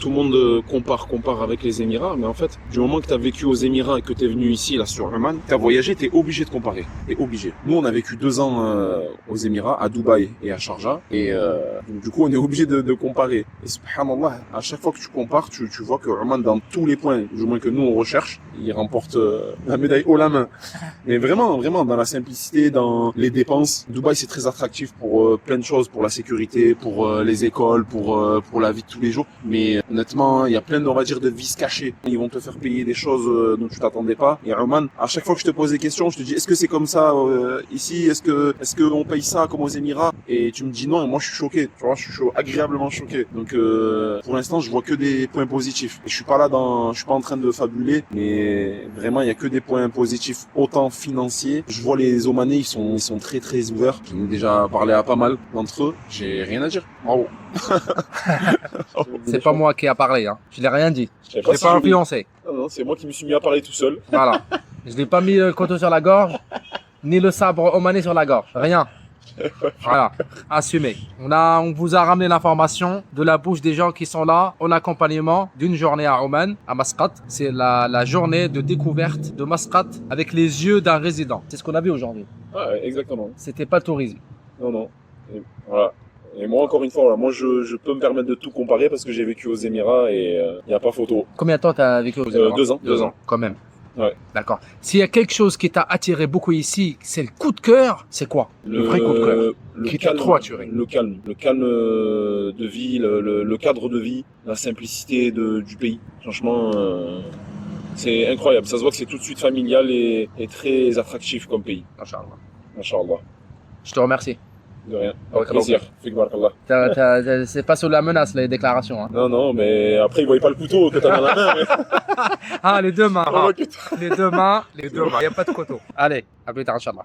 tout le monde compare avec les Émirats, mais en fait, du moment que tu as vécu aux Émirats et que tu es venu ici, là, sur Oman, tu as voyagé, tu es obligé de comparer. T'es obligé. Nous, on a vécu 2 ans aux Émirats, à Dubaï et à Sharjah, et donc, du coup, on est obligé de comparer. Et subhanallah, à chaque fois que tu compares, tu vois que Oman, dans tous les points, du moins que nous, on recherche, il remporte la médaille haut la main. Mais vraiment, dans la simplicité, dans les dépenses, Dubaï, c'est très attractif pour plein de choses, pour la sécurité, pour les écoles, pour la vie de tous les jours. Mais honnêtement, il y a plein, on va dire, de vices cachés. Ils vont te faire payer des choses dont tu t'attendais pas. Et Oman, à chaque fois que je te pose des questions, je te dis, est-ce que c'est comme ça ici? Est-ce que on paye ça comme aux Émirats? Et tu me dis non, et moi je suis choqué. Tu vois, je suis agréablement choqué. Donc pour l'instant, je vois que des points positifs. Et je suis pas en train de fabuler, mais vraiment, il y a que des points positifs, autant financiers. Je vois les Omanais, ils sont très très ouverts. J'en ai déjà parlé à pas mal d'entre eux. J'ai rien à dire. Bravo. C'est pas moi qui a parlé, hein. Je l'ai rien dit. Je l'ai pas influencé. Non, c'est moi qui me suis mis à parler tout seul. Voilà. Je l'ai pas mis le couteau sur la gorge, ni le sabre omanais sur la gorge. Rien. Voilà, assumé. On vous a ramené l'information de la bouche des gens qui sont là en accompagnement d'une journée à Oman, à Masqat. C'est la journée de découverte de Masqat avec les yeux d'un résident. C'est ce qu'on a vu aujourd'hui. Ouais, exactement. C'était pas tourisme. Non. Et voilà. Et moi, encore une fois, voilà, moi, je peux me permettre de tout comparer parce que j'ai vécu aux Émirats et il n'y a pas photo. Combien de temps t'as vécu aux Émirats? 2 ans. 2 ans. Quand même. Ouais. D'accord. S'il y a quelque chose qui t'a attiré beaucoup ici, c'est le coup de cœur, c'est quoi? Le vrai coup de cœur. Qui t'a trop attiré? Le calme de vie, le cadre de vie, la simplicité du pays. Franchement, c'est incroyable. Ça se voit que c'est tout de suite familial et très attractif comme pays. Inch'Allah. Inch'Allah. Je te remercie. De rien. Avec plaisir. Fik barakallah. C'est pas sous la menace, les déclarations. Hein. Non, mais après, ils voyaient pas le couteau que t'as dans la main. Mais... Ah, les deux mains. Ah, Les deux mains. Il n'y a pas de couteau. Allez, à plus tard, Inch'Allah.